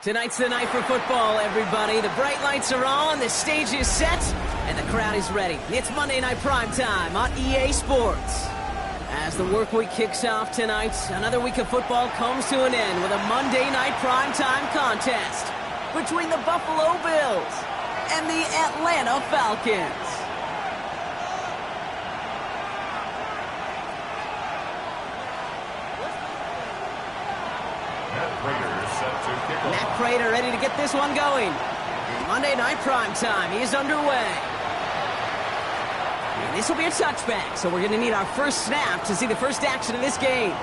Tonight's the night for football, everybody. The bright lights are on, the stage is set, and the crowd is ready. It's Monday Night Primetime on EA Sports. As the work week kicks off tonight, another week of football comes to an end with a Monday Night Primetime contest between the Buffalo Bills and the Atlanta Falcons. Matt Prater ready to get this one going. Monday Night Primetime is underway. And this will be a touchback, so we're going to need our first snap to see the first action of this game.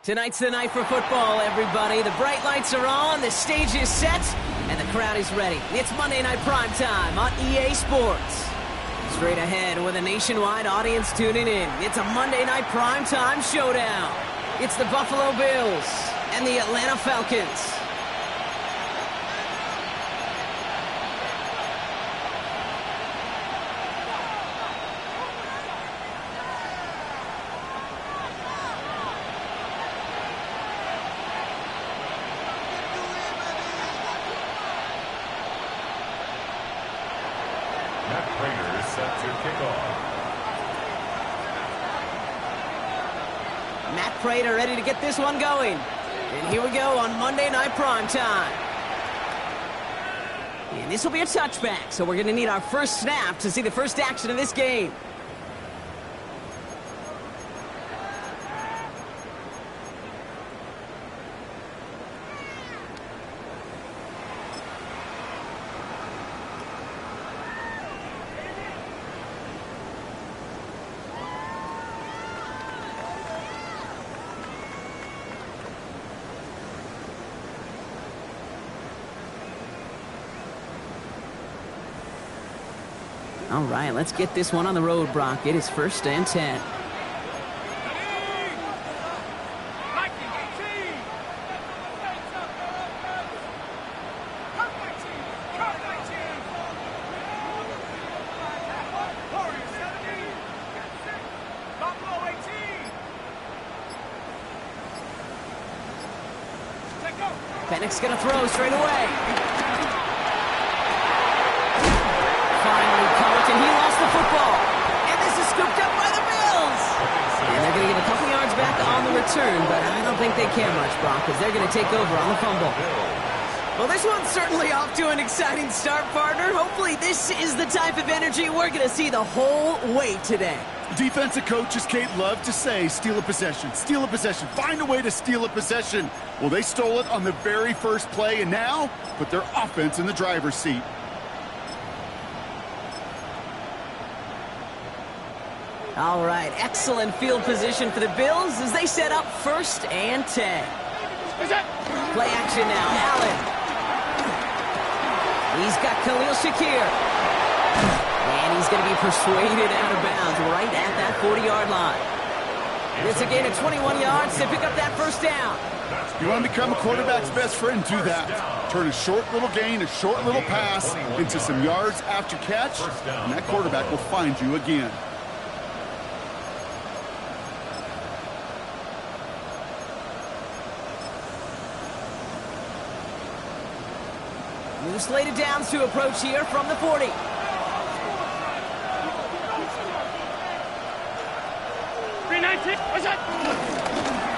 Tonight's the night for football, everybody. The bright lights are on, the stage is set, and the crowd is ready. It's Monday Night Primetime on EA Sports. Straight ahead with a nationwide audience tuning in. It's a Monday Night Primetime showdown. It's the Buffalo Bills and the Atlanta Falcons. Matt Prater ready to get this one going. And here we go on Monday Night Primetime. And this will be a touchback, so we're going to need our first snap to see the first action of this game. All right, let's get this one on the road, Brock. It is 1st and 10. Pennick's going to throw straight away. And he lost the football. And this is scooped up by the Bills. And they're going to give a couple yards back on the return, but I don't think they care much, Brock, because they're going to take over on the fumble. Well, this one's certainly off to an exciting start, partner. Hopefully this is the type of energy we're going to see the whole way today. Defensive coaches, Kate, love to say, steal a possession, find a way to steal a possession. Well, they stole it on the very first play, and now put their offense in the driver's seat. All right, excellent field position for the Bills as they set up 1st and 10. Play action now, Allen. He's got Khalil Shakir. And he's going to be persuaded out of bounds right at that 40-yard line. It's a gain of 21 yards to pick up that 1st down. You want to become a quarterback's best friend, do that. Turn a short little gain, a short little pass into some yards after catch, and that quarterback will find you again. New slated downs to approach here from the 40.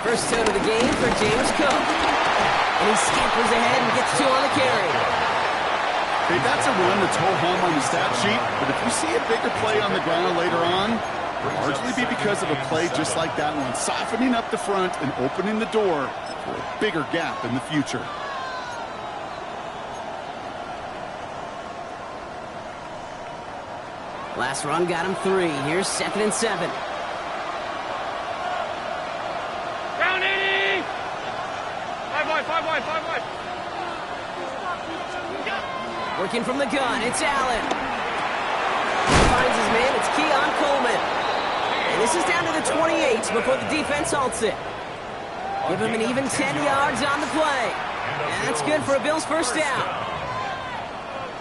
First down of the game for James Cook. And he scampers ahead and gets 2 on the carry. Hey, that's a run that's ho-hum on the stat sheet, but if you see a bigger play on the ground later on, it'll largely be because of a play just like that one, softening up the front and opening the door for a bigger gap in the future. Last run got him 3. Here's 2nd and 7. Down 80! 5 wide. Working from the gun, it's Allen. Finds his man, it's Keon Coleman. And this is down to the 28 before the defense halts it. Give him an even 10 yards on the play. And that's good for a Bills 1st down.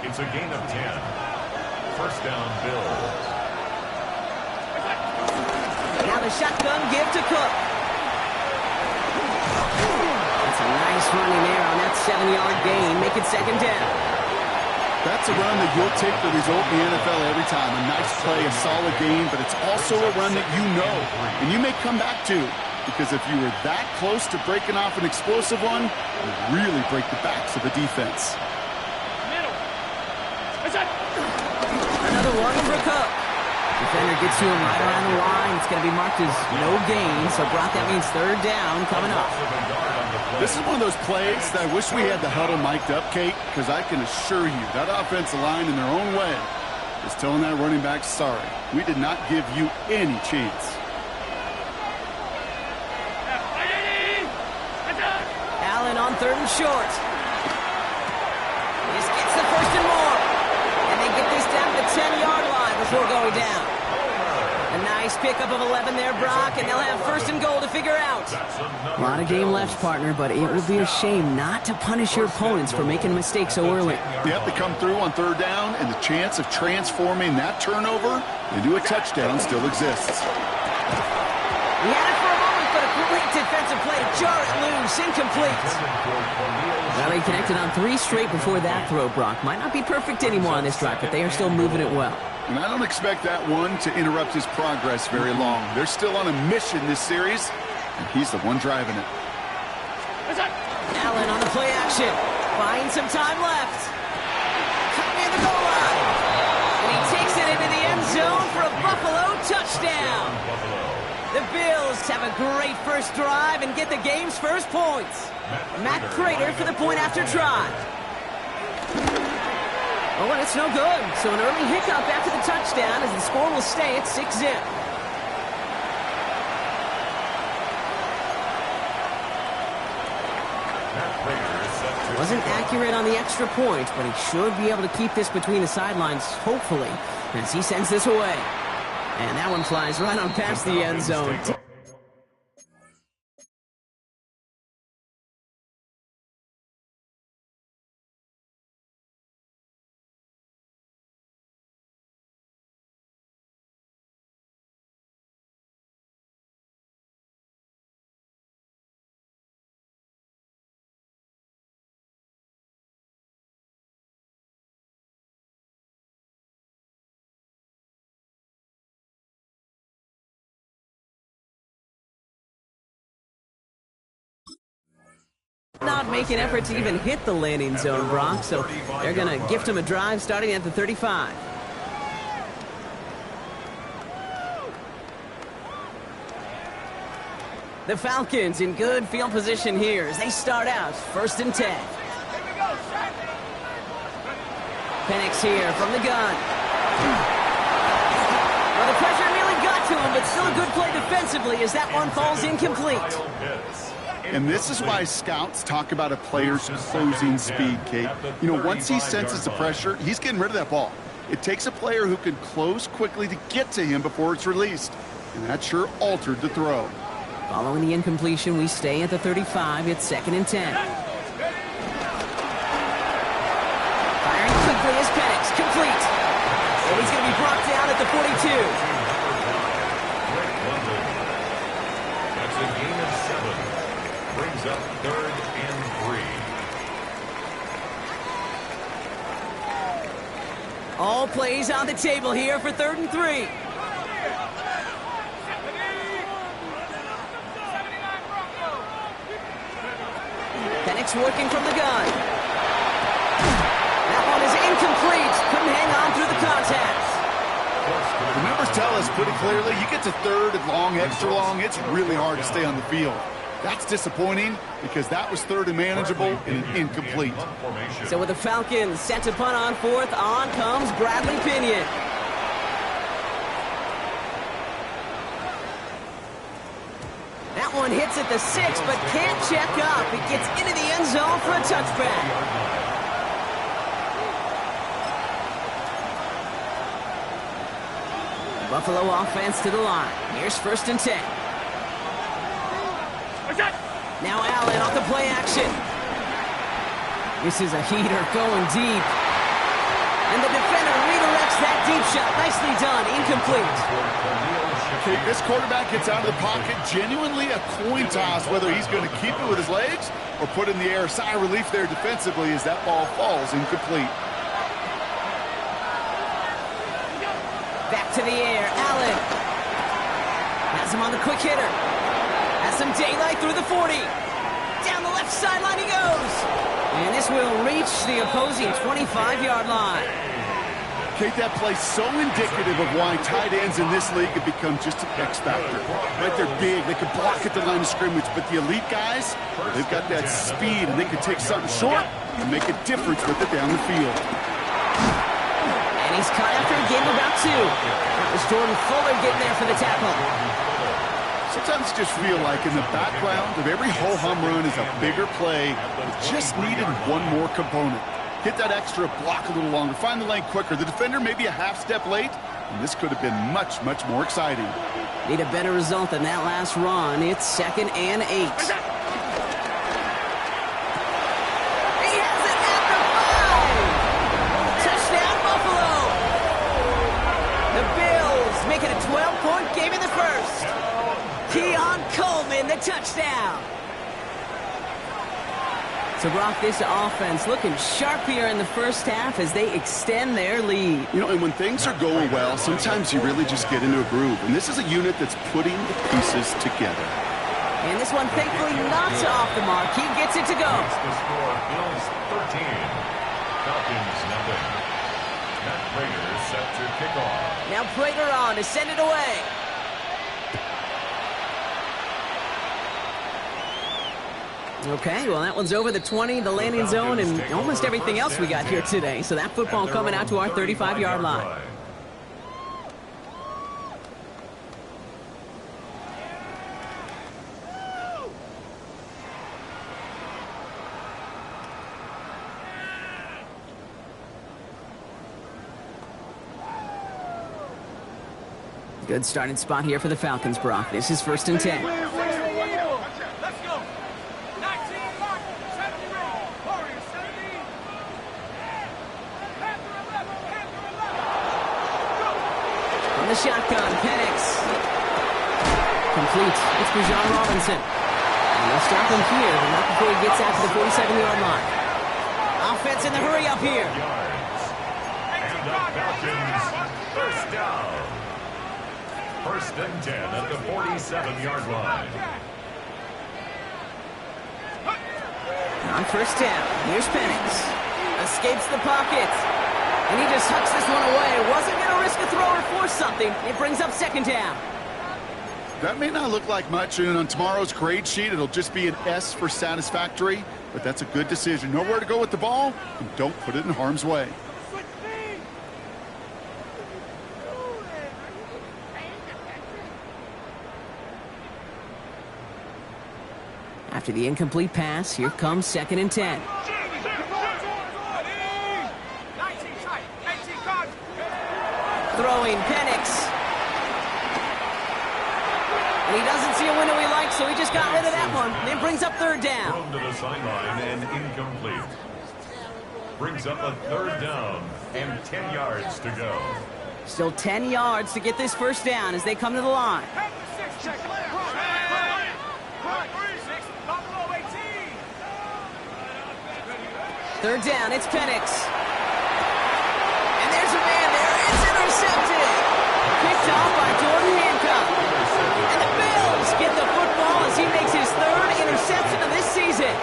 It's a gain of 10. 1st down, Bills. Now the shotgun give to Cook. That's a nice running there on that 7-yard gain. Make it 2nd down. That's a run that you'll take the result in the NFL every time. A nice play, a solid game, but it's also a run that you know and you may come back to, because if you were that close to breaking off an explosive one, you really break the backs of the defense. Another one for Cook. Defender gets to him right around the line. It's going to be marked as no gain. So, Brock, that means 3rd down coming up. This is one of those plays that I wish we had the huddle mic'd up, Kate, because I can assure you that offensive line in their own way is telling that running back, sorry, we did not give you any chance. Allen on 3rd and short. This gets the 1st and more. And they get this down to the 10-yard line before going down. A nice pickup of 11 there, Brock, and they'll have 1st and goal to figure out. A lot of game left, partner, but it would be a shame not to punish your opponents for making a mistake so early. Yep, they come through on 3rd down, and the chance of transforming that turnover into a touchdown still exists. He had it for a moment, but a great defensive play to jar it loose, incomplete. Well, they connected on 3 straight before that throw, Brock. Might not be perfect anymore on this drive, but they are still moving it well. And I don't expect that one to interrupt his progress very long. They're still on a mission this series, and he's the one driving it. Allen on the play action. Buying some time left. Coming in the goal line. And he takes it into the end zone for a Buffalo touchdown. The Bills have a great first drive and get the game's first points. Matt Prater for the point after try. Oh, and it's no good. So an early hiccup after the touchdown as the score will stay at 6-zip. Wasn't accurate on the extra point, but he should be able to keep this between the sidelines, hopefully, as he sends this away. And that one flies right on past the end zone. Not make an effort to even hit the landing zone, Brock, so they're going to gift him a drive starting at the 35. The Falcons in good field position here as they start out 1st and 10. Penix here from the gun. Well, the pressure nearly got to him, but still a good play defensively as that one falls incomplete. And this is why scouts talk about a player's closing speed, Kate. You know, once he senses the pressure, he's getting rid of that ball. It takes a player who can close quickly to get to him before it's released. And that sure altered the throw. Following the incompletion, we stay at the 35. It's 2nd and 10. Firing quickly is Penix. Complete. And he's going to be brought down at the 42. That's a gain of 7. Brings up 3rd and 3. All plays on the table here for 3rd and 3. Penix working from the gun. That one is incomplete. Couldn't hang on through the contact. The numbers tell us pretty clearly, you get to 3rd and long, extra long, it's really hard to stay on the field. That's disappointing because that was 3rd and manageable and an incomplete. So with the Falcons set to punt on 4th, on comes Bradley Pinion. That one hits at the 6, but can't check up. It gets into the end zone for a touchback. Buffalo offense to the line. Here's 1st and 10. Now Allen off the play action. This is a heater going deep. And the defender redirects that deep shot. Nicely done. Incomplete. Okay, this quarterback gets out of the pocket. Genuinely a coin toss whether he's going to keep it with his legs or put in the air. Sigh of relief there defensively as that ball falls incomplete. Back to the air. Allen has him on the quick hitter. Has some daylight through the 40. Down the left sideline he goes. And this will reach the opposing 25-yard line. Kate, that play's so indicative of why tight ends in this league have become just an X factor. Right, they're big, they can block at the line of scrimmage, but the elite guys, they've got that speed, and they can take something short and make a difference with it down the field. And he's caught after a gain of about 2. That was Jordan Fuller getting there for the tackle. Sometimes you just feel like in the background of every ho-hum run is a bigger play. It just needed one more component. Hit that extra block a little longer. Find the lane quicker. The defender may be a half step late, and this could have been much, much more exciting. Need a better result than that last run. It's 2nd and 8. He has it at the 5. Touchdown, Buffalo. The Bills make it a 12-point game in the first. Keon Coleman, the touchdown. So, Brock, this offense looking sharp here in the first half as they extend their lead. You know, and when things are going well, sometimes you really just get into a groove. And this is a unit that's putting the pieces together. And this one, thankfully, not off the mark. He gets it to go. The score, Bills 13, Falcons nothing. Matt Prater set to kick off. Now Prater on to send it away. Okay, well, that one's over the 20, the landing zone, and almost everything else we got here today. So that football coming out to our 35-yard line. Good starting spot here for the Falcons, Brock. This is 1st and 10. The shotgun, Penix. Complete. It's Bijan Robinson. And they'll stop him here, but not before he gets out to the 47-yard line. Offense in the hurry up here. And the Falcons, first down. 1st and 10 at the 47-yard line. On first down, here's Penix. Escapes the pocket. And he just hucks this one away. Wasn't going to risk a throw or force something. It brings up second down. That may not look like much, and on tomorrow's grade sheet, it'll just be an S for satisfactory, but that's a good decision. Know where to go with the ball, and don't put it in harm's way. After the incomplete pass, here comes 2nd and 10. Throwing Penix. And he doesn't see a window he likes, so he just got rid of that one. And it brings up third down. Thrown to the sideline and incomplete. Brings up a third down and 10 yards to go. Still 10 yards to get this first down as they come to the line. Third down, it's Penix. And there's a man there. It's intercepted. Picked off by Jordan Hancock. And the Bills get the football as he makes his third interception of this season.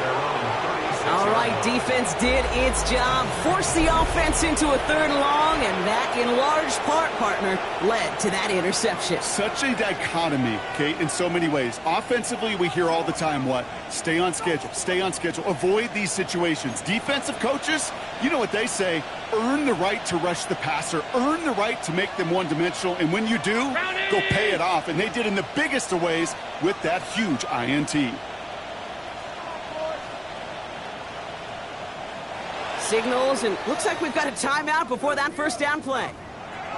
All right, defense did its job. Forced the offense into a third and long, and that, in large part, partner, led to that interception. Such a dichotomy, Kate, in so many ways. Offensively, we hear all the time what? Stay on schedule, avoid these situations. Defensive coaches, you know what they say, earn the right to rush the passer, earn the right to make them one-dimensional, and when you do, go pay it off. And they did in the biggest of ways with that huge INT. Signals, and looks like we've got a timeout before that first down play.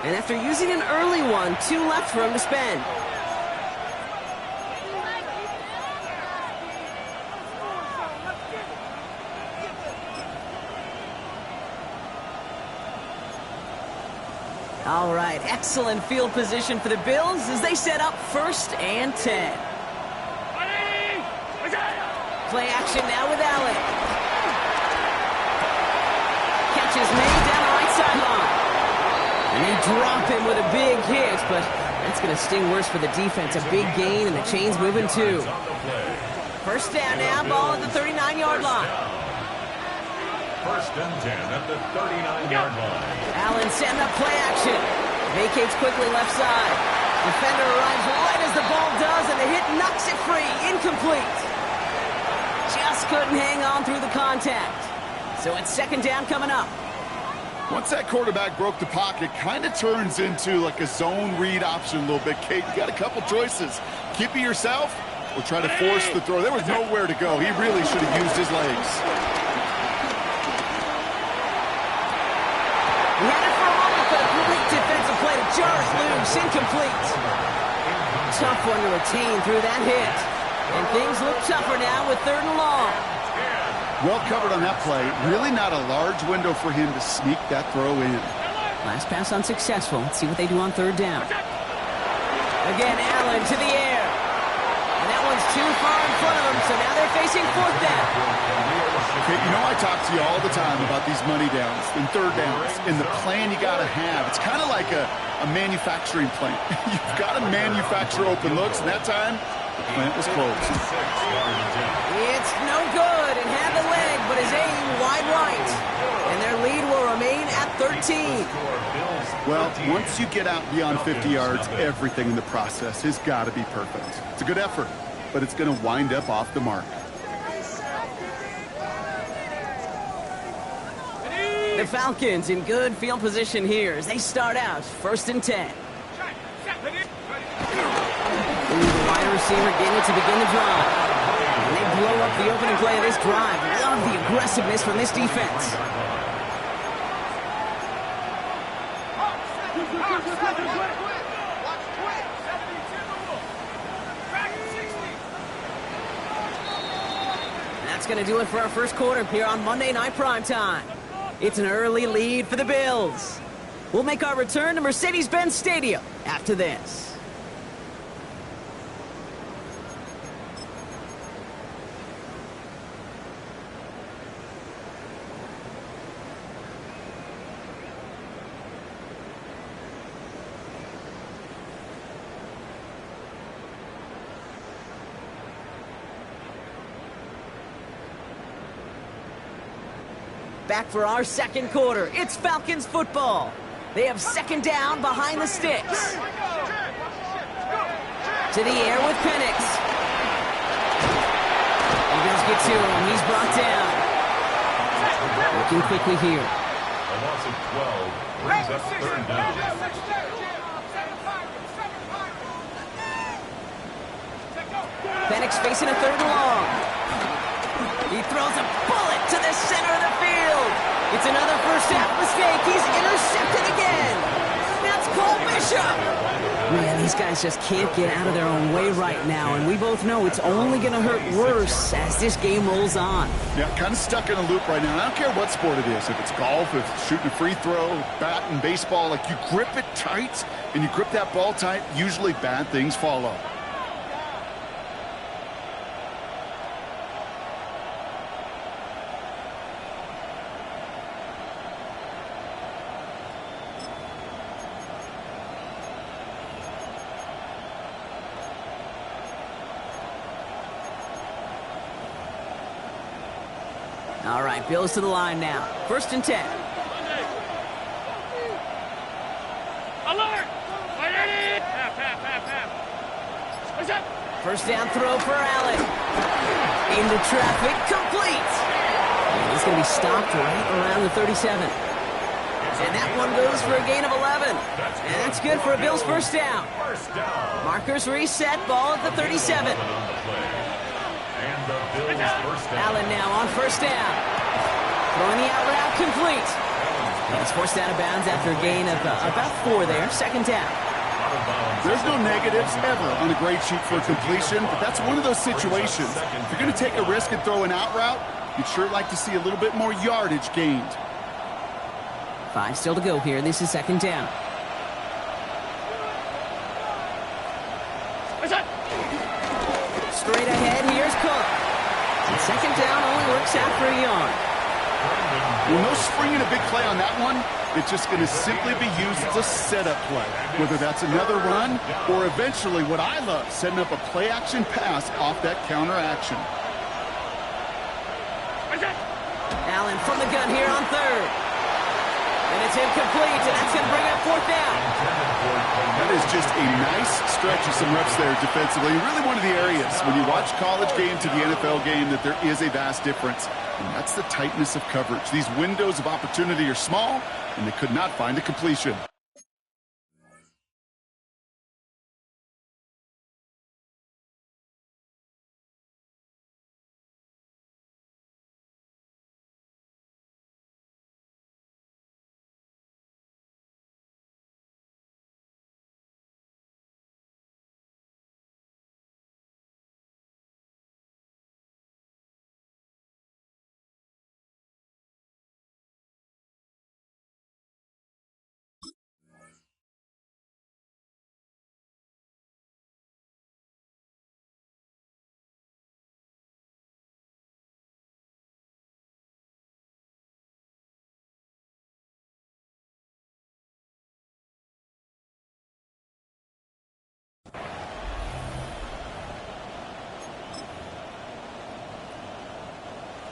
And after using an early one, 2 left for him to spend. All right, excellent field position for the Bills as they set up 1st and 10. Play action now with Allen. Catches made down the right sideline. And they drop him with a big hit, but that's going to sting worse for the defense. A big gain, and the chain's moving too. First down now, ball at the 39-yard line. 1st and 10 at the 39-yard line. Allen setting up play action. Vacates quickly left side. Defender arrives right as the ball does, and the hit knocks it free. Incomplete. Just couldn't hang on through the contact. So it's 2nd down coming up. Once that quarterback broke the pocket, kind of turns into like a zone read option a little bit. Kate, you got a couple choices. Keep it yourself or try to force the throw. There was nowhere to go. He really should have used his legs. He had it for a moment, but a great defensive play to jar it loose. Incomplete. Tough one to retain through that hit. And things look tougher now with 3rd and long. Well covered on that play. Really not a large window for him to sneak that throw in. Last pass unsuccessful. Let's see what they do on 3rd down. Again, Allen to the air. And that one's too far in front of them, so now they're facing 4th down. Okay, you know I talk to you all the time about these money downs and 3rd downs and the plan you got to have. It's kind of like a manufacturing plant. You've got to manufacture open looks, and that time, the plant was closed. It's no good. It had the leg, but his aim wide right. And their lead will remain at 13. Well, once you get out beyond 50 yards, everything in the process has got to be perfect. It's a good effort, but it's going to wind up off the mark. The Falcons in good field position here as they start out 1st and 10. The wide receiver getting it to begin the drive. And they blow up the opening play of this drive. Love the aggressiveness from this defense. And that's going to do it for our first quarter here on Monday Night Primetime. It's an early lead for the Bills. We'll make our return to Mercedes-Benz Stadium after this. Back for our second quarter. It's Falcons football. They have second down behind the sticks. To the air with Penix. Eagles get to him. He's brought down. Looking quickly here. A loss of 12 brings up third down. Penix facing a third and long. He throws a bullet to the center of the field. It's another first half mistake. He's intercepted again. That's Cole Bishop. Man, these guys just can't get out of their own way right now, and we both know it's only going to hurt worse as this game rolls on. Yeah, kind of stuck in a loop right now. And I don't care what sport it is. If it's golf, if it's shooting a free throw, bat and baseball, like you grip it tight and you grip that ball tight, usually bad things follow. All right, Bills to the line now. 1st and 10. Alert! Half. What's up? First down throw for Allen. Into traffic, complete. And he's going to be stopped right around the 37. And that one goes for a gain of 11. And that's good for a Bills first down. Markers reset, ball at the 37. Allen now on first down. Throwing the out route complete. And he's forced out of bounds after a gain of about 4 there. Second down. There's no negatives ever on a grade sheet for completion, but that's one of those situations. If you're going to take a risk and throw an out route, you'd sure like to see a little bit more yardage gained. 5 still to go here. This is second down. What's up? Straight ahead, here's Cook. And second down only works out for a yard. Well, no springing a big play on that one. It's just going to simply be used as a setup play, whether that's another run or eventually what I love, setting up a play-action pass off that counter-action. Allen from the gun here on third. And it's incomplete, and that's going to bring up fourth down. That is just a nice stretch of some reps there defensively. Really one of the areas when you watch college game to the NFL game that there is a vast difference. And that's the tightness of coverage. These windows of opportunity are small, and they could not find a completion.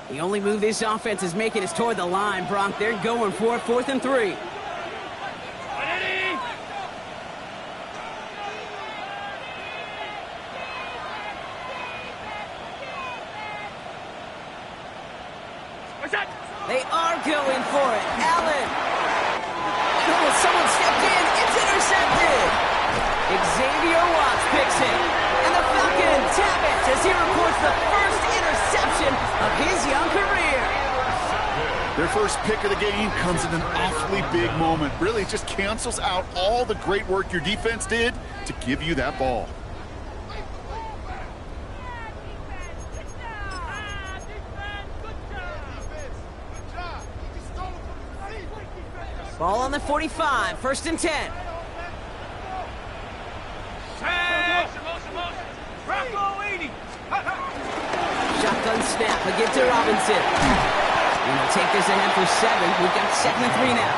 The only move this offense is making is toward the line, Bronk. They're going for it, 4th and 3. They are going for it. Allen. Oh, someone stepped in. It's intercepted. Xavier Watts picks it. And the Falcons tap it as he reports the first interception of his young career. Their first pick of the game comes in an awfully big moment. Really just cancels out all the great work your defense did to give you that ball. Ball on the 45, 1st and 10. Shotgun snap again to Robinson. And he'll take this ahead for 7. We've got 2nd and 3 now.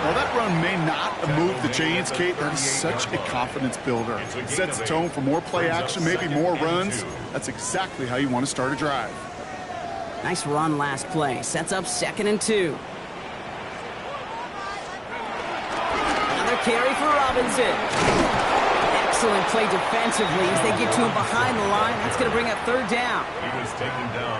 Well, that run may not have moved the chains, Kate. That is such a confidence builder. It sets the tone for more play action, maybe more runs. That's exactly how you want to start a drive. Nice run last play. Sets up 2nd and 2. Another carry for Robinson. Excellent play defensively as they get to him behind the line. That's going to bring up 3rd down.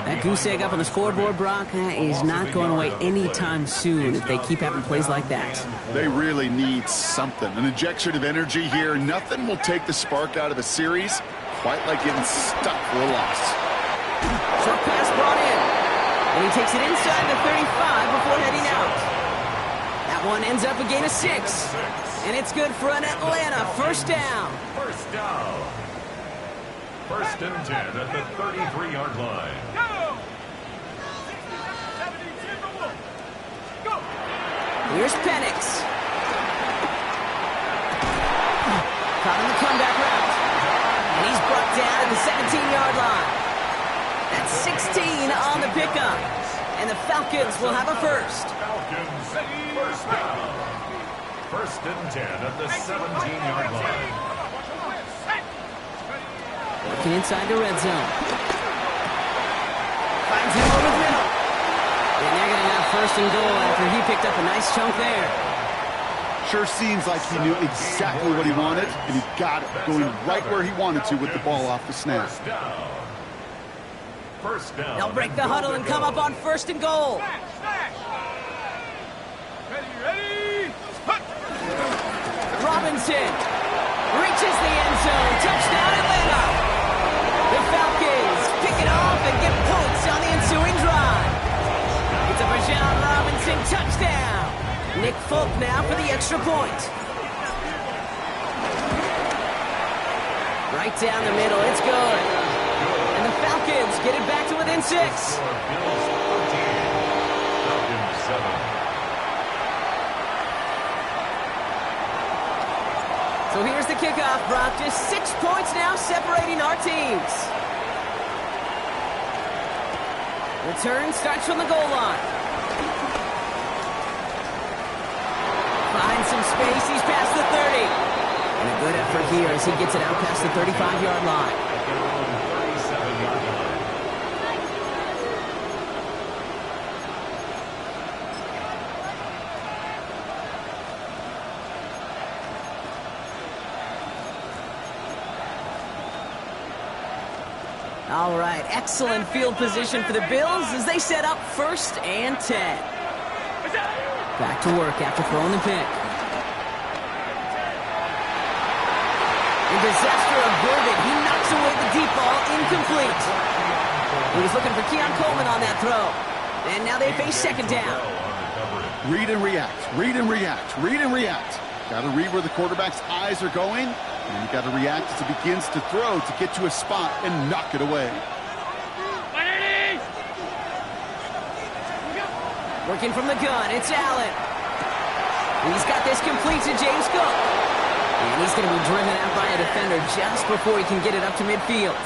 That goose egg up on the scoreboard, Brock, is not going away anytime soon if they keep having plays like that. They really need something. An injection of energy here. Nothing will take the spark out of a series quite like getting stuck for a loss. Short pass brought in. And he takes it inside the 35 before heading out. That one ends up a gain of 6. And it's good for an Atlanta 1st down. 1st down. 1st and 10 at the 33-yard line. Here's Penix. Caught in the comeback route. And he's brought down at the 17-yard line. That's 16 on the pickup. And the Falcons will have a 1st. Falcons, 1st down. 1st and 10 at the 17-yard line. Working inside the red zone. Finds him over the middle. And they're going to have 1st and goal after he picked up a nice chunk there. Sure seems like he knew exactly what he wanted, and he got it, going right where he wanted to with the ball off the snap. 1st down. They'll break the huddle and come up on 1st and goal. Robinson reaches the end zone. Touchdown, Atlanta. The Falcons pick it off and get points on the ensuing drive. It's a Bijan Robinson touchdown. Nick Folk now for the extra point. Right down the middle. It's good. And the Falcons get it back to within 6. Bills 14, Falcons 7. So here's the kickoff, Brock. Just 6 points now separating our teams. Return starts from the goal line. Finds some space. He's past the 30. And a good effort here as he gets it out past the 35-yard line. All right, excellent field position for the Bills as they set up 1st and 10. Back to work after throwing the pick. A disaster averted. He knocks away the deep ball, incomplete. He was looking for Keon Coleman on that throw. And now they face 2nd down. Read and react, read and react, read and react. Got to read where the quarterback's eyes are going, and you got to react as he begins to throw to get to a spot and knock it away. Working from the gun, it's Allen. He's got this complete to James Cook. And he's going to be driven out by a defender just before he can get it up to midfield.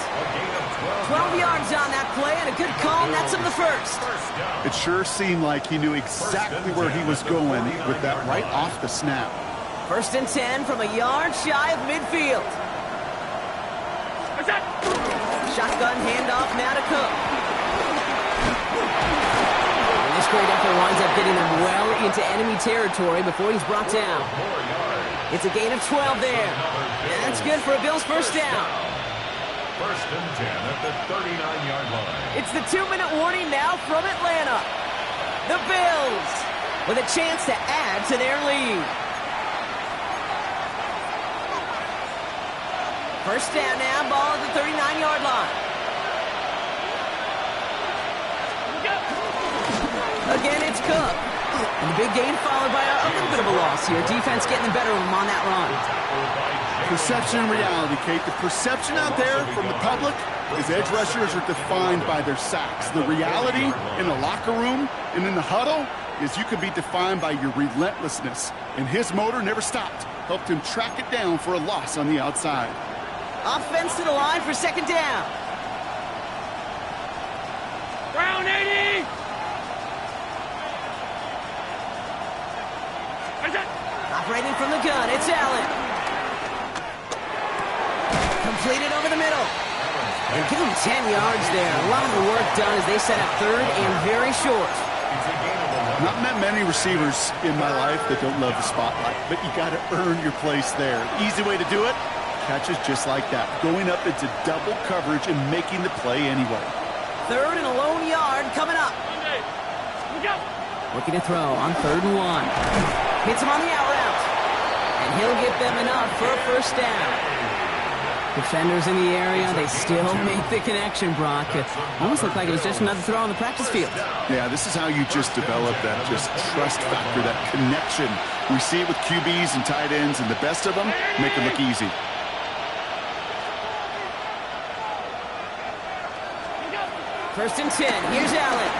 12 yards on that play and a good call, and that's him the 1st. It sure seemed like he knew exactly where he was going with that right off the snap. 1st and 10 from a yard shy of midfield. Shotgun handoff now to Cook. And this great effort winds up getting them well into enemy territory before he's brought down. It's a gain of 12 there. And that's good for a Bills 1st down. 1st and 10 at the 39-yard line. It's the 2-minute warning now from Atlanta. The Bills with a chance to add to their lead. 1st down now, ball at the 39-yard line. Again, it's Cook. And the big gain followed by a little bit of a loss here. Defense getting the better of him on that run. Perception and reality, Kate. The perception out there from the public is edge rushers are defined by their sacks. The reality in the locker room and in the huddle is you can be defined by your relentlessness. And his motor never stopped. Helped him track it down for a loss on the outside. Offense to the line for 2nd down. Brown 80! Operating from the gun, it's Allen. Completed over the middle. And give them 10 yards there. A lot of work done as they set up third and very short. Not met many receivers in my life that don't love the spotlight, but you got to earn your place there. The easy way to do it, catches just like that, going up into double coverage and making the play anyway. Third and a lone yard coming up. Looking to throw on 3rd and 1. Hits him on the out route. And he'll get them enough for a first down. Defenders in the area, they still make the connection, Brock. It almost looked like it was just another throw on the practice field. Yeah, this is how you just develop that just trust factor, that connection. We see it with QBs and tight ends, and the best of them make it look easy. First and 10. Here's Allen.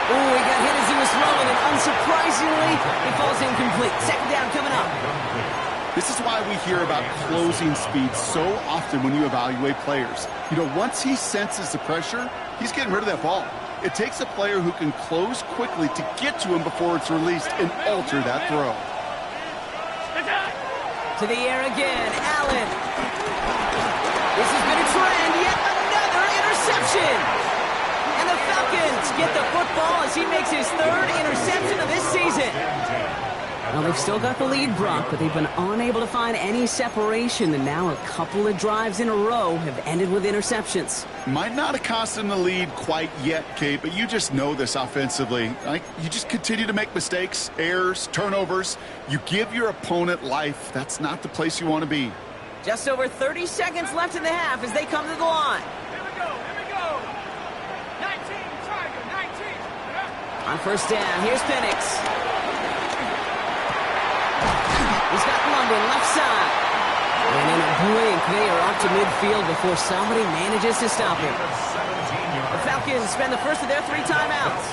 Ooh, he got hit as he was throwing, and unsurprisingly, he falls incomplete. Second down coming up. This is why we hear about closing speed so often when you evaluate players. You know, once he senses the pressure, he's getting rid of that ball. It takes a player who can close quickly to get to him before it's released and alter that throw. To the air again, Allen. This has been a trend, yet another interception. And the Falcons get the football as he makes his 3rd interception of this season. Well, they've still got the lead, Brock, but they've been unable to find any separation, and now a couple of drives in a row have ended with interceptions. Might not have cost them the lead quite yet, Kate, but you just know this offensively. You just continue to make mistakes, errors, turnovers. You give your opponent life. That's not the place you want to be. Just over 30 seconds left in the half as they come to the line. Here we go. 19, Tiger, 19. On first down, here's Penix. He's got London left side. And in a blink, they are up to midfield before somebody manages to stop him. The Falcons spend the first of their 3 timeouts.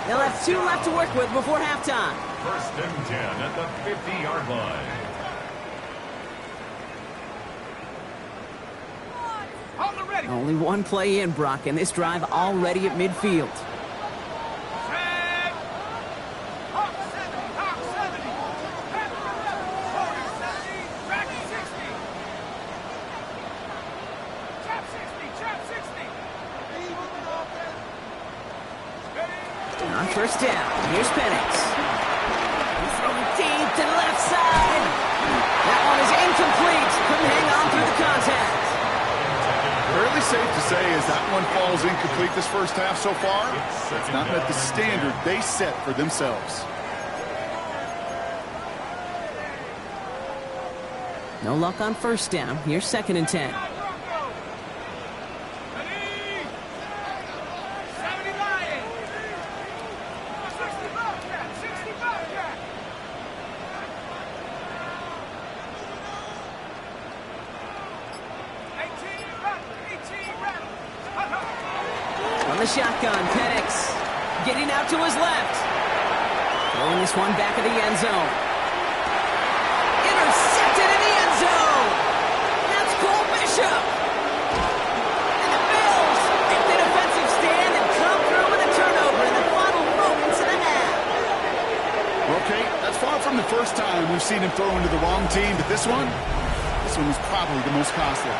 They'll have 2 left to work with before halftime. First and 10 at the 50-yard line. Only 1 play in, Brock, and this drive already at midfield. On first down, here's Penix. He's throwing deep to the left side. That one is incomplete. Couldn't hang on through the contact. Fairly safe to say as that one falls incomplete this first half so far, it's not met the standard they set for themselves. No luck on first down. Here's 2nd and 10. On the shotgun, Penix getting out to his left. Throwing this one back of the end zone. Intercepted in the end zone. That's Cole Bishop. And the Bills make the defensive stand and come through with a turnover in the final moments of the half. Okay, that's far from the first time we've seen him throw into the wrong team, but this one was probably the most costly.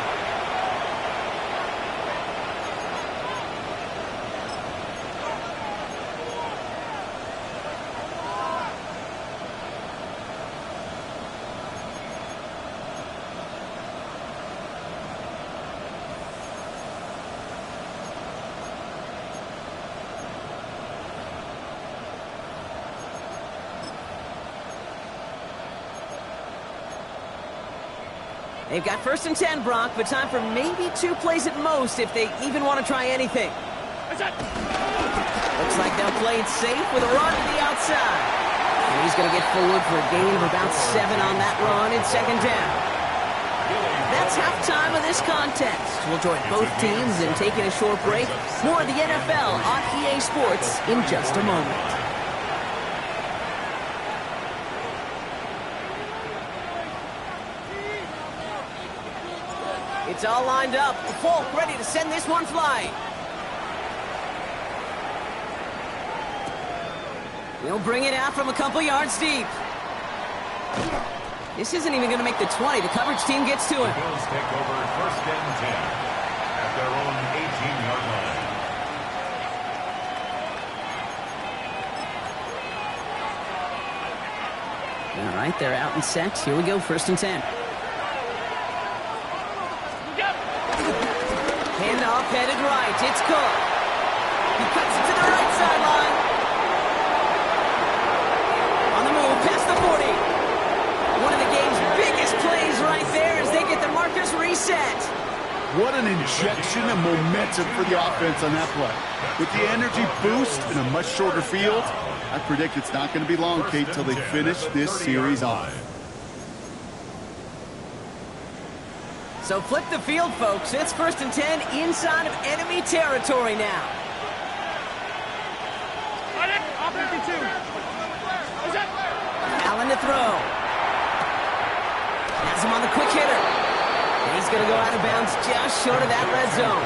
They've got first and 10, Brock, but time for maybe 2 plays at most if they even want to try anything. Looks like they'll play it safe with a run to the outside. And he's going to get forward for a gain of about 7 on that run in 2nd down. That's halftime of this contest. We'll join both teams in taking a short break. More of the NFL on EA Sports in just a moment. It's all lined up. Falk ready to send this one flying. He'll bring it out from a couple yards deep. This isn't even going to make the 20. The coverage team gets to him. Bills take over first and 10. their own 18-yard line. All right, they're out and set. Here we go, 1st and 10. Handoff headed right. It's Cook. He cuts it to the right sideline. On the move, past the 40. One of the game's biggest plays right there as they get the markers reset. What an injection of momentum for the offense on that play. With the energy boost in a much shorter field, I predict it's not going to be long, Kate, till they finish this series off. So flip the field, folks. It's 1st and 10 inside of enemy territory now. Allen to throw. Has him on the quick hitter. And he's going to go out of bounds just short of that red zone.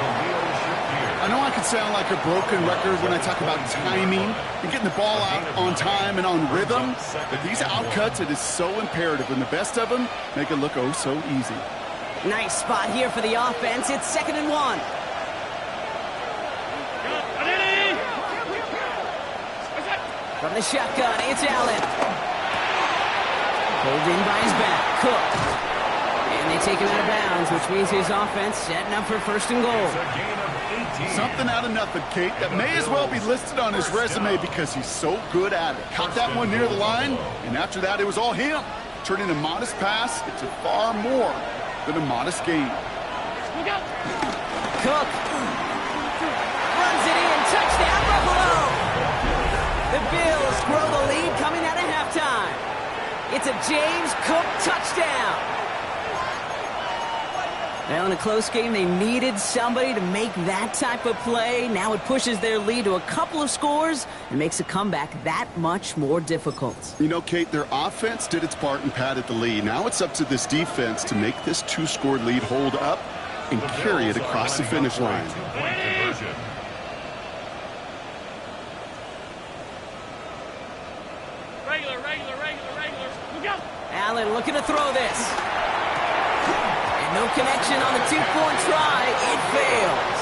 I know I can sound like a broken record when I talk about timing and getting the ball out on time and on rhythm, but these outcuts, it is so imperative, and the best of them make it look oh so easy. Nice spot here for the offense. It's 2nd and 1. From the shotgun, it's Allen. Pulled in by his back, Cook. And they take him out of bounds, which means his offense setting up for 1st and goal. Something out of nothing, Kate, that may as well be listed on his resume because he's so good at it. Caught that one near the line, and after that, it was all him. Turning a modest pass into far more than a modest gain. Cook runs it in, touchdown Buffalo. The Bills grow the lead coming out of halftime. It's a James Cook touchdown. Now in a close game, they needed somebody to make that type of play. Now it pushes their lead to a couple of scores and makes a comeback that much more difficult. You know, Kate, their offense did its part and padded the lead. Now it's up to this defense to make this 2-score lead hold up and carry it across the finish line. Regular. Allen looking to throw this. And no connection on the 2-point try. It fails.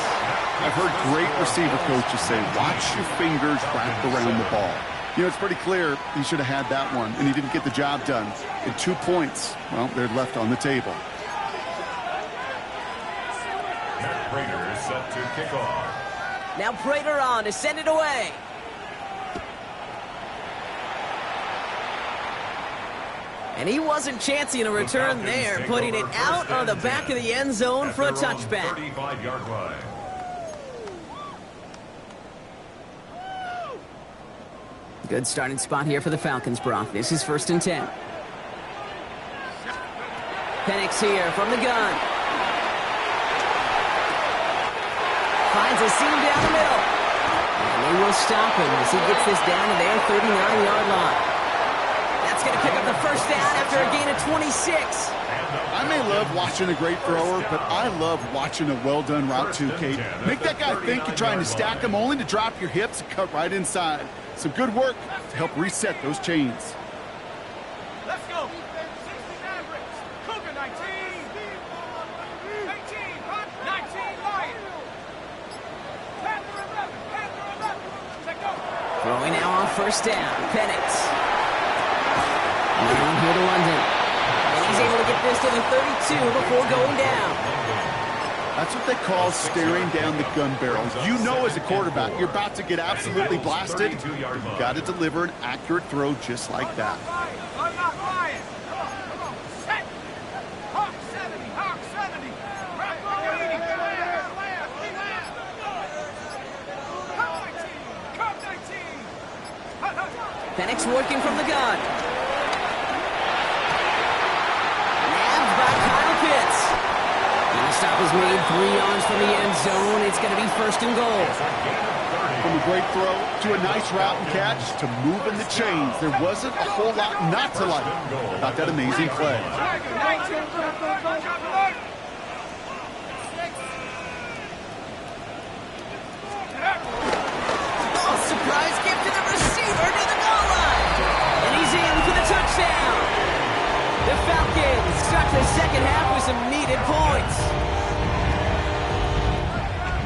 I've heard great receiver coaches say, watch your fingers wrap around the ball. You know, it's pretty clear he should have had that one, and he didn't get the job done. And 2 points, well, they're left on the table. Prater is set to kick off. Now Prater on to send it away. And he wasn't chancing a return there, putting it out on the back of the end zone for a touchback. 35-yard line. Good starting spot here for the Falcons, Brock. This is 1st and 10. Penix here from the gun. Finds a seam down the middle. And they will stop him as he gets this down to their 39-yard line. That's going to pick up the 1st down after a gain of 26. I may love watching a great thrower, but I love watching a well-done route too, Kate. Make that guy think you're trying to stack him only to drop your hips and cut right inside. Some good work to help reset those chains. Let's go. 60 Mavericks. Cougar 19. 18. 19 Lions. Panther 11. Check go. Throwing now on 1st down. Penix. Now here to London. And he's able to get this to the 32 before going down. That's what they call staring down the gun barrel. You know as a quarterback, you're about to get absolutely blasted. You've got to deliver an accurate throw just like that. I'm not lying. Come on. Set. Hawk 70. Hawk 70. Rambo 80. Come 19. Penix working from the gun. Nabbed by Kyle Pitts. And the stop is made 3 yards from the end zone. It's going to be 1st and goal. From a great throw to a nice route and catch to moving the chains. There wasn't a whole lot not to like about that amazing play. Oh, surprise gift to the receiver to the goal line. And he's in for the touchdown. The Falcons start the second half with some needed points.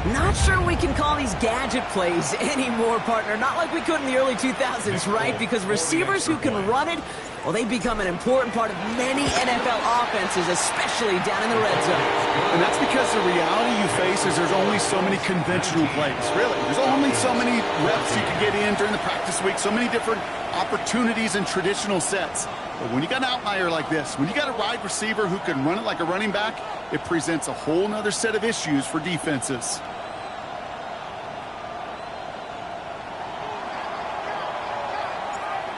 Not sure we can call these gadget plays anymore, partner. Not like we could in the early 2000s, right? Because receivers who can run it, well, they've become an important part of many NFL offenses, especially down in the red zone. And that's because the reality you face is there's only so many conventional plays, really. There's only so many reps you can get in during the practice week, so many different opportunities and traditional sets. But when you got an outlier like this, when you got a wide receiver who can run it like a running back, it presents a whole nother set of issues for defenses.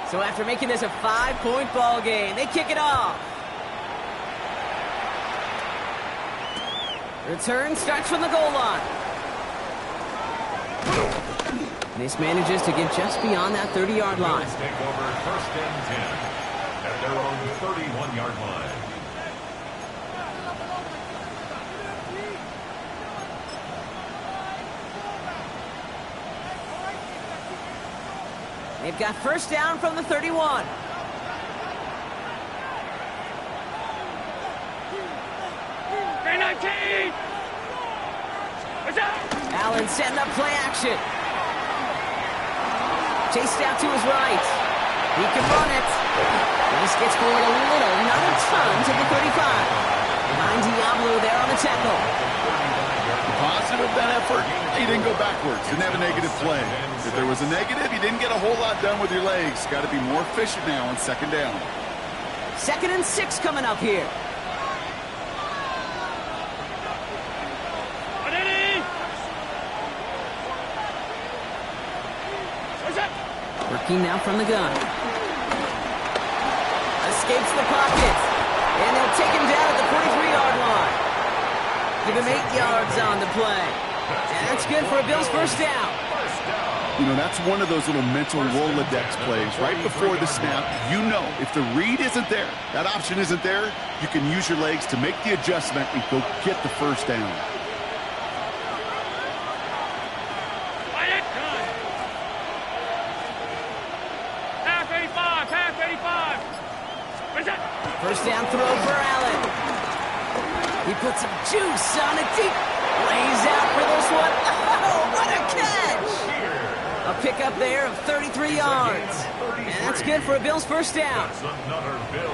So after making this a 5-point ball game, they kick it off. Return starts from the goal line. This manages to get just beyond that 30-yard line. Take over 1st and 10 at their own 31-yard line. They've got first down from the 31. Allen setting up play action. Chased out to his right. He can run it. This gets forward a little, not a ton, to the 35. Behind Diablo there on the tackle. Positive of that effort, he didn't go backwards, didn't have a negative play. If there was a negative, you didn't get a whole lot done with your legs. Got to be more efficient now on 2nd down. 2nd and 6 coming up here. Working now from the gun. Escapes the pocket. And they'll take him down at the 43-yard line. Give him 8 yards on the play. And that's good for a Bills first down. You know, that's one of those little mental Rolodex plays. Right before the snap, you know if the read isn't there, that option isn't there, you can use your legs to make the adjustment and go get the first down. First down throw for Allen. He puts some juice on it deep. Lays out for this one. Oh, what a catch! A pickup there of 33 yards. And that's good for a Bills first down.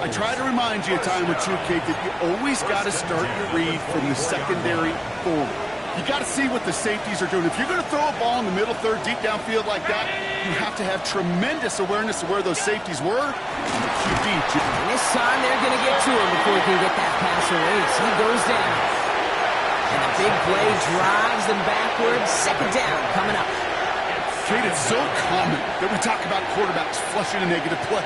I try to remind you a time or two, Kate, that you always got to start your read from the secondary forward. You got to see what the safeties are doing. If you're going to throw a ball in the middle third, deep downfield like that, you have to have tremendous awareness of where those safeties were. QB. And this time they're going to get to him before he can get that pass away. So he goes down. And the big play drives them backwards. 2nd down coming up. Kate, it's so common that we talk about quarterbacks flushing a negative play,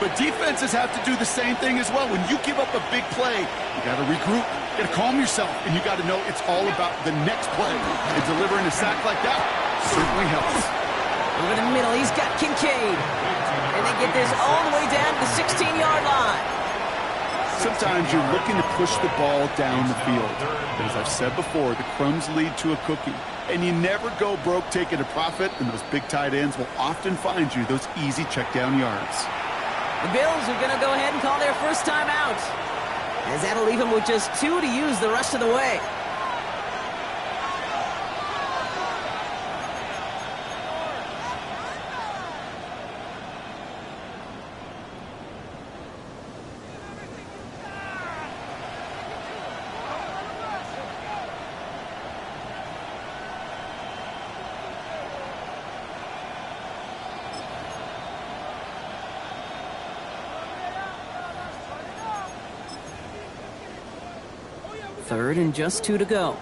but defenses have to do the same thing as well. When you give up a big play, you got to regroup, you got to calm yourself, and you got to know it's all about the next play. And delivering a sack like that certainly helps. Over the middle, he's got Kincaid. And they get this all the way down to the 16-yard line. Sometimes you're looking to push the ball down the field. But as I've said before, the crumbs lead to a cookie. And you never go broke taking a profit, and those big tight ends will often find you those easy check-down yards. The Bills are going to go ahead and call their first time out, as that'll leave them with just 2 to use the rest of the way. Third and just 2 to go.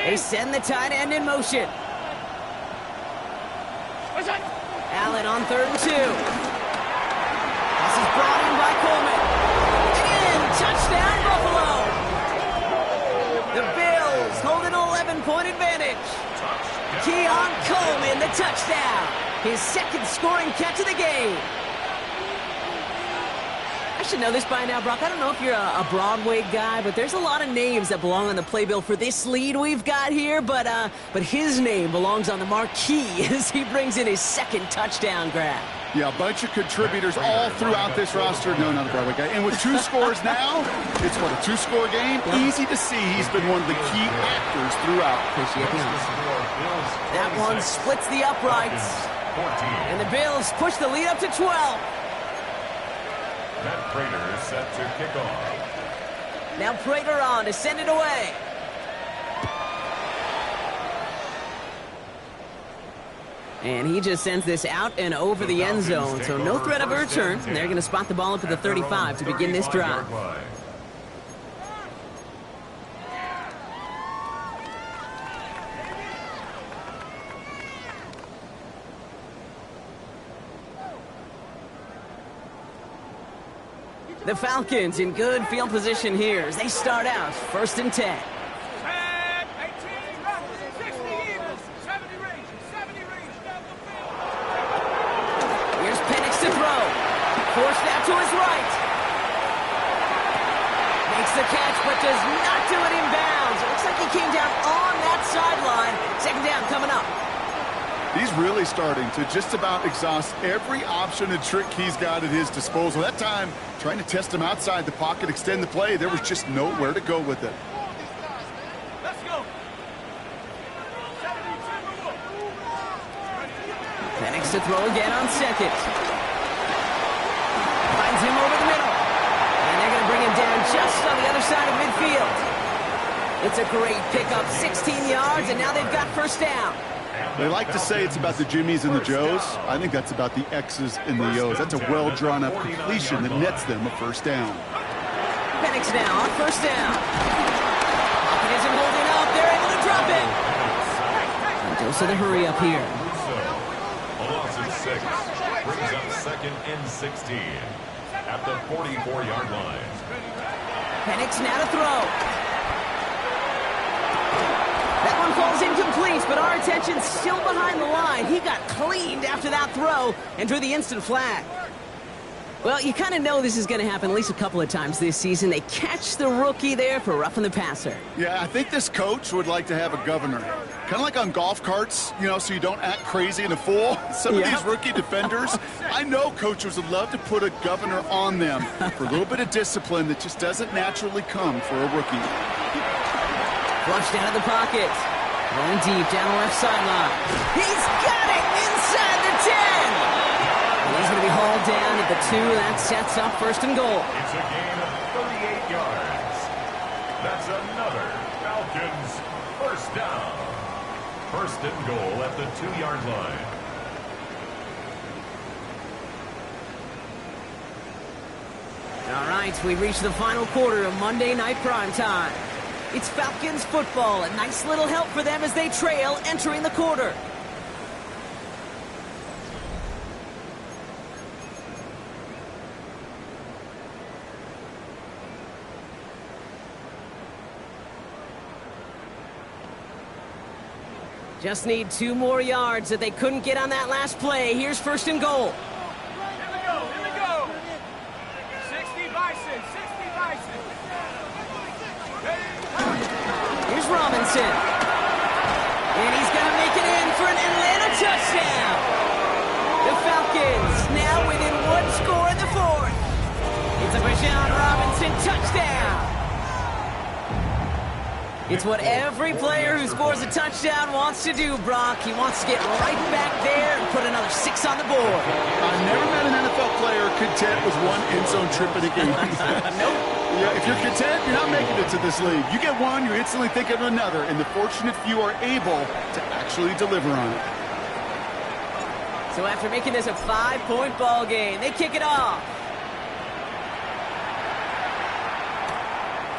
They send the tight end in motion. Allen on 3rd and 2. This is brought in by Coleman. In, touchdown Buffalo. The Bills hold an 11-point advantage. Keon Coleman, the touchdown. His 2nd scoring catch of the game. I should know this by now, Brock. I don't know if you're a Broadway guy, but there's a lot of names that belong on the playbill for this lead we've got here, but his name belongs on the marquee as he brings in his 2nd touchdown grab. Yeah, a bunch of contributors all throughout this roster. No, not a Broadway guy. And with 2 scores now, it's what, a 2-score game? Yep. Easy to see he's been one of the key actors throughout. Appreciate the honor. That one splits the uprights. And the Bills push the lead up to 12. Matt Prater set to kick off. Now Prater on to send it away. And he just sends this out and over the end zone, so no threat of a return. They're going to spot the ball up at the 35 to begin this drive. The Falcons in good field position here as they start out 1st and 10. Forced out to his right. Makes the catch, but does not do it in bounds. It looks like he came down on that sideline. 2nd down coming up. He's really starting to just about exhaust every option and trick he's got at his disposal. That time, trying to test him outside the pocket, extend the play, there was just nowhere to go with it. Let's go. Penix to throw again on 2nd. Finds him over the middle. And they're going to bring him down just on the other side of midfield. It's a great pickup, 16 yards, and now they've got 1st down. They like to say it's about the Jimmies and the Joes. I think that's about the X's and the O's. That's a well-drawn-up completion that nets them a 1st down. Penix now on 1st down. Pocket isn't holding up. They're able to drop it. And dose of the hurry up here. A loss of 6. Brings up 2nd and 16 at the 44-yard line. Penix now to throw. That one falls incomplete, but our attention's still behind the line. He got cleaned after that throw and drew the instant flag. Well, you kind of know this is going to happen at least a couple of times this season. They catch the rookie there for roughing the passer. Yeah, I think this coach would like to have a governor. Kind of like on golf carts, you know, so you don't act crazy and a fool. Some of these rookie defenders, I know coaches would love to put a governor on them for a little bit of discipline that just doesn't naturally come for a rookie. Flushed out of the pocket. Rolling deep down the left sideline. He's got it inside the 10. And he's going to be hauled down at the 2. That sets up 1st and goal. It's a gain of 38 yards. That's another Falcons 1st down. 1st and goal at the 2-yard line. All right, we reached the final quarter of Monday Night Primetime. It's Falcons football. A nice little help for them as they trail entering the quarter. Just need 2 more yards that they couldn't get on that last play. Here's 1st and goal. Here we go. 60 Bison, 60 Bison. Here's Robinson. And he's going to make it in for an Atlanta touchdown. The Falcons now within 1 score in the 4th. It's a Bijan Robinson touchdown. It's what every player who scores a touchdown wants to do, Brock. He wants to get right back there and put another 6 on the board. I've never met an NFL player content with 1 end zone trip in a game. Nope. Yeah, if you're content, you're not making it to this league. You get 1, you instantly think of another, and the fortunate few are able to actually deliver on it. So after making this a 5-point ball game, they kick it off.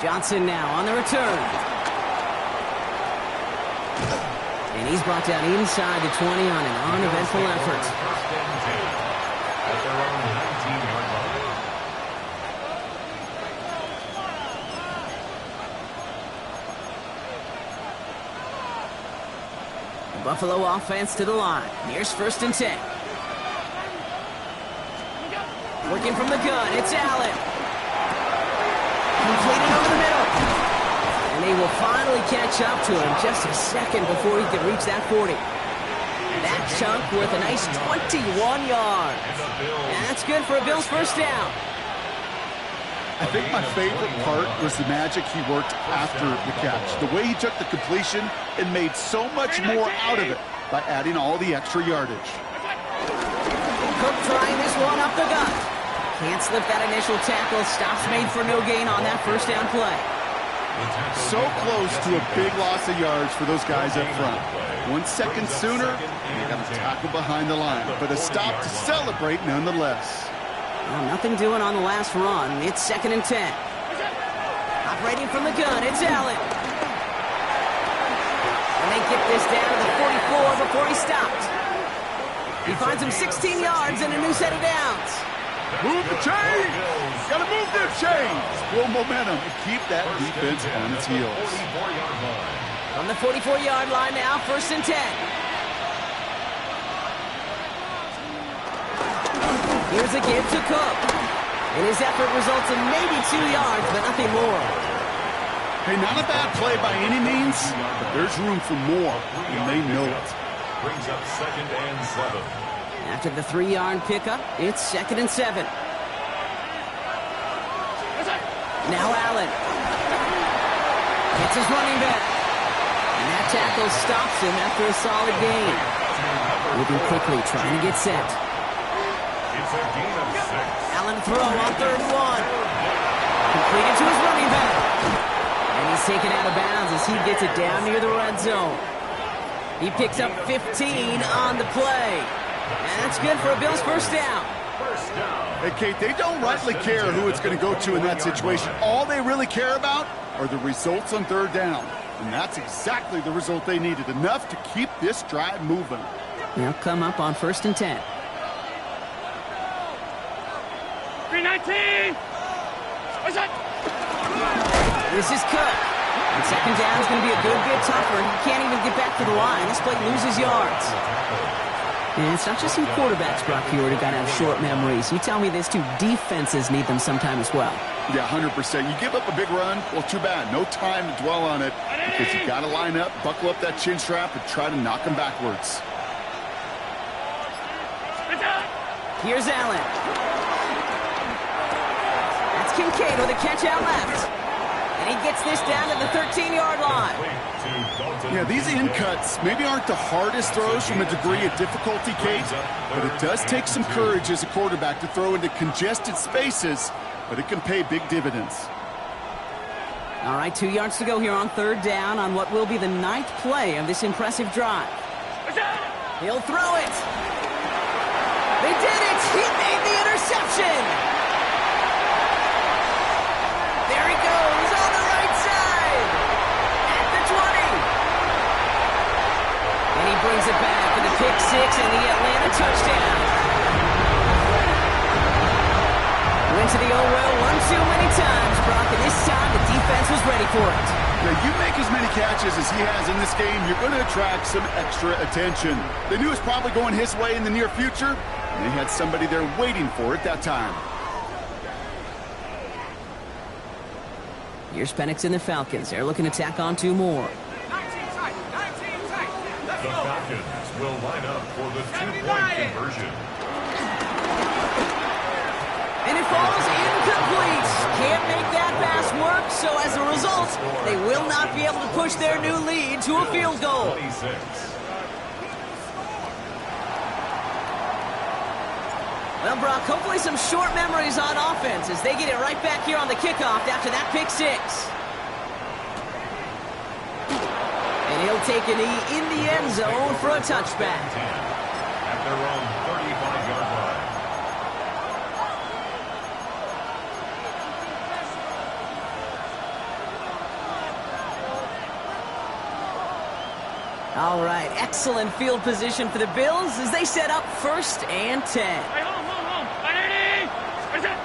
Johnson now on the return. And he's brought down inside the 20 on an uneventful effort. First and 10 at their own 19-yard line. The Buffalo offense to the line. Here's 1st and 10. Working from the gun, it's Allen. Completed over the middle. And they will finally catch up to him just a second before he can reach that 40. That chunk worth a nice 21 yards. And that's good for a Bills first down. I think my favorite part was the magic he worked after the catch. The way he took the completion and made so much more out of it by adding all the extra yardage. Cook trying this one up the gut. Can't slip that initial tackle. Stops made for no gain on that first down play. So close to a big loss of yards for those guys up front. 1 second sooner, they got a tackle behind the line. But a stop to celebrate nonetheless. Well, nothing doing on the last run. It's 2nd and 10. Operating from the gun, it's Allen. And they get this down to the 44 before he stops. He finds him 16 yards and a new set of downs. Move the chains! Gotta move them chains! Build momentum and keep that defense on its heels. From the 44-yard line now, 1st and 10. Here's a give to Cook. And his effort results in maybe 2 yards, but nothing more. Hey, not a bad play by any means, but there's room for more, and they know it. Brings up 2nd and 7. After the 3-yard pickup, it's 2nd and 7. Now Allen. Gets his running back. And that tackle stops him after a solid gain. Moving quickly, trying to get set. It's a gain of 6. Allen throw on 3rd and 1. Completed to his running back. And he's taken out of bounds as he gets it down near the red zone. He picks up 15 on the play. And that's good for a Bills first down. Hey, Kate, they don't rightly care who it's going to go to in that situation. All they really care about are the results on 3rd down. And that's exactly the result they needed. Enough to keep this drive moving. They'll come up on 1st and 10. 319! What's that? This is Cook. And 2nd down is going to be a good bit tougher. He can't even get back to the line. This play loses yards. And it's not just some quarterbacks, Brock Hewitt, who got to have short memories. You tell me this too, defenses need them sometime as well. Yeah, 100%. You give up a big run, well, too bad. No time to dwell on it because you got to line up, buckle up that chin strap, and try to knock them backwards. Here's Allen. That's Kincaid with a catch out left. And he gets this down to the 13-yard line. Yeah, these in cuts maybe aren't the hardest throws from a degree of difficulty, Kate, but it does take some courage as a quarterback to throw into congested spaces, but it can pay big dividends. All right, 2 yards to go here on 3rd down on what will be the 9th play of this impressive drive. He'll throw it. They did it. He made the interception. There he goes on the right side. At the 20. And he brings it back for the pick 6 and the Atlanta touchdown. Went to the old well one too many times, Brock, and this time the defense was ready for it. Now, you make as many catches as he has in this game, you're going to attract some extra attention. They knew it was probably going his way in the near future, and they had somebody there waiting for it that time. Here's Penix and the Falcons. They're looking to tack on 2 more. 19 tight, 19 tight. Let's The go. Falcons will line up for the 2-point conversion. And it falls incomplete. Can't make that pass work, so as a result, they will not be able to push their new lead to a field goal. 26. Well, Brock, hopefully some short memories on offense as they get it right back here on the kickoff after that pick 6. And he'll take a knee in the end zone for a touchback. At their own 35-yard line. All right, excellent field position for the Bills as they set up 1st and 10. Hey, home. 180! What's that?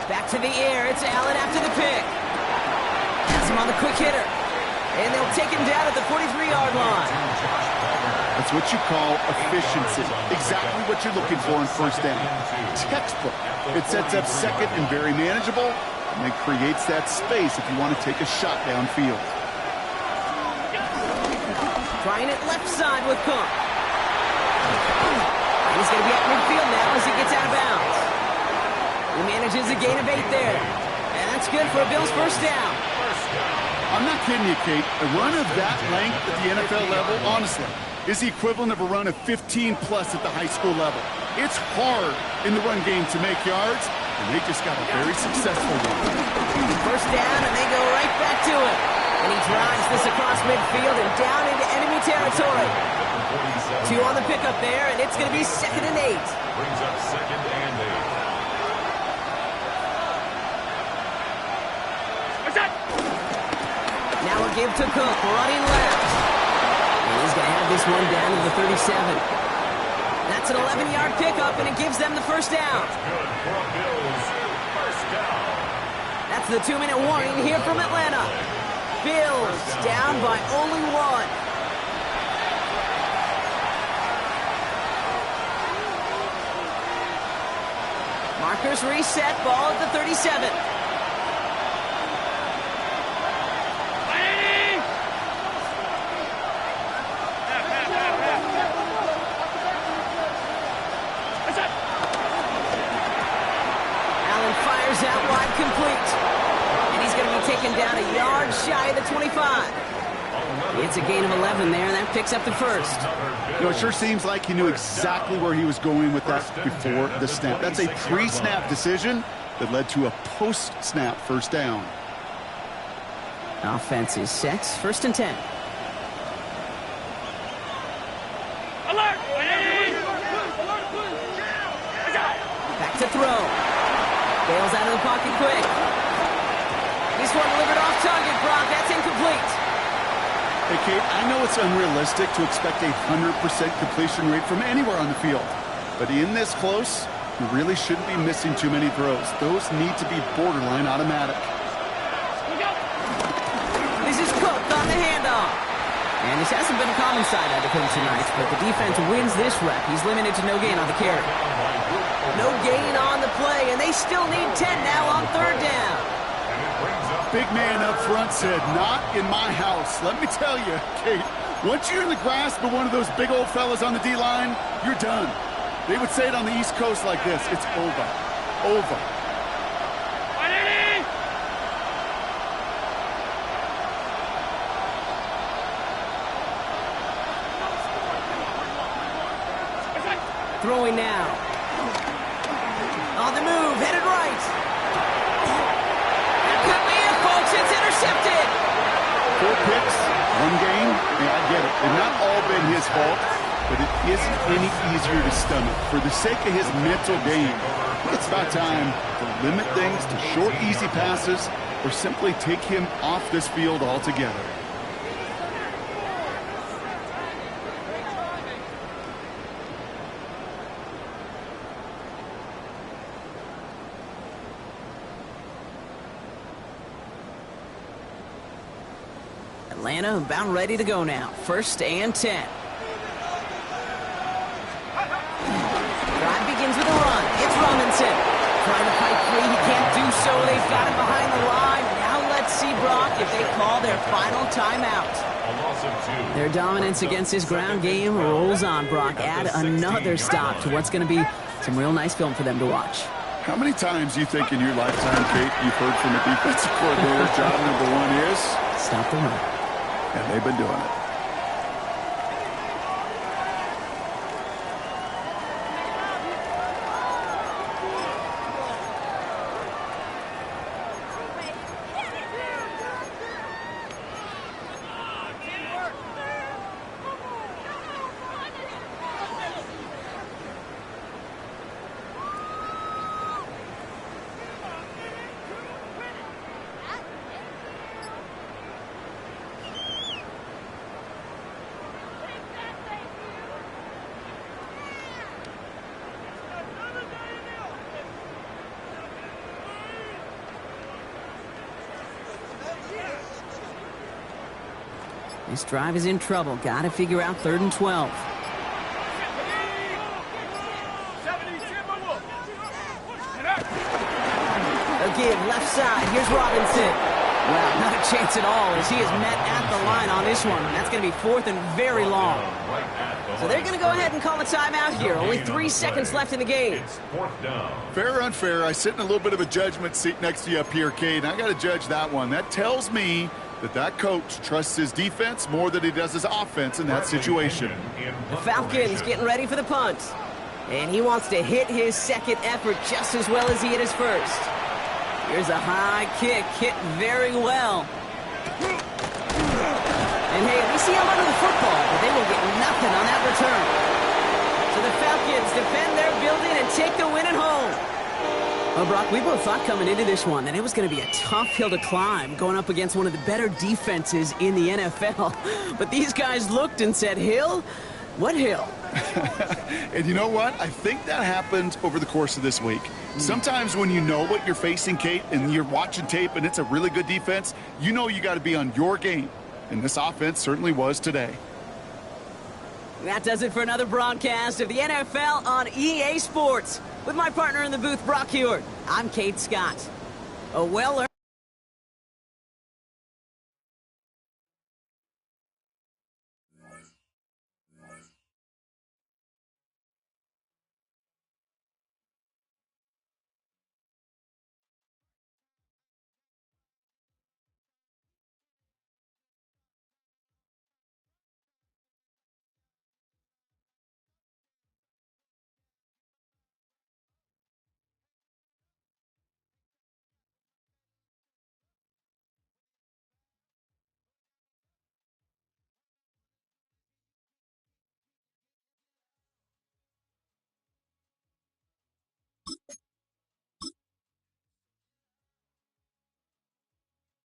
Back to the air, it's Allen after the pick. Has him on the quick hitter. And they'll take him down at the 43-yard line. That's what you call efficiency. Exactly what you're looking for in 1st down. Textbook. It sets up 2nd and very manageable, and then creates that space if you want to take a shot downfield. Trying it left side with Cook. And he's going to be at midfield now as he gets out of bounds. He manages a gain of 8 there. And that's good for a Bills first down. I'm not kidding you, Kate. A run of that length at the NFL level, honestly, is the equivalent of a run of 15-plus at the high school level. It's hard in the run game to make yards, and they just got a very successful one. First down, and they go right back to it. And he drives this across midfield and down into enemy territory. 2 on the pickup there, and it's going to be 2nd and 8. Brings up 2nd and 8. Now a give to Cook, running left. And he's going to have this one down to the 37. That's an 11-yard pickup, and it gives them the first down. Good for Bills. First down. That's the 2-minute warning here from Atlanta. Bills down by only 1. Markers reset, ball at the 37. Out wide, complete. And he's going to be taken down a yard shy of the 25. It's a gain of 11 there, and that picks up the first. You know, it sure seems like he knew exactly where he was going with that before the snap. That's a pre-snap decision that led to a post-snap first down. Offense is set. 1st and 10. Alert! Back to throw. Bails out of the pocket quick. This one delivered off target, Brock. That's incomplete. Hey, Kate, I know it's unrealistic to expect a 100% completion rate from anywhere on the field. But in this close, you really shouldn't be missing too many throws. Those need to be borderline automatic. This is Cook on the handoff. And this hasn't been a common side out of him tonight, but the defense wins this rep. He's limited to no gain on the carry. No gain on the play, and they still need 10 now on 3rd down. Big man up front said, not in my house. Let me tell you, Kate, once you're in the grasp of one of those big old fellas on the D-line, you're done. They would say it on the East Coast like this, it's over. Over. Throwing now. On the move, headed right. That could be it, folks. It's intercepted. 4 picks, 1 game. Yeah, I get it. They've not all been his fault, but it isn't any easier to stomach. For the sake of his mental game, it's about time to limit things to short, easy passes or simply take him off this field altogether. Atlanta about ready to go now. 1st and 10. Drive begins with a run. It's Robinson. Trying to fight free. He can't do so. They've got him behind the line. Now let's see, Brock, if they call their final timeout. Their dominance against this ground game rolls on, Brock. Add another stop to what's going to be some real nice film for them to watch. How many times do you think in your lifetime, Kate, you've heard from a defensive coordinator, job number 1 is? Stop the run. And they've been doing it. This drive is in trouble. Got to figure out 3rd and 12. A give left side. Here's Robinson. Well, not a chance at all as he is met at the line on this one. That's going to be 4th and very long. So they're going to go ahead and call a timeout here. Only 3 seconds left in the game. It's 4th down. Fair or unfair, I sit in a little bit of a judgment seat next to you up here, Cade, and I got to judge that one. That tells me that coach trusts his defense more than he does his offense in that situation. The Falcons getting ready for the punt. And he wants to hit his second effort just as well as he hit his first. Here's a high kick, hit very well. And hey, at least he held onto the football, but they will get nothing on that return. So the Falcons defend their building and take the win at home. Well, Brock, we both thought coming into this one that it was going to be a tough hill to climb going up against one of the better defenses in the NFL. But these guys looked and said, Hill? What hill? And you know what? I think that happened over the course of this week. Sometimes when you know what you're facing, Kate, and you're watching tape and it's a really good defense, you know you got to be on your game. And this offense certainly was today. That does it for another broadcast of the NFL on EA Sports. With my partner in the booth, Brock Hewitt, I'm Kate Scott. A well-earned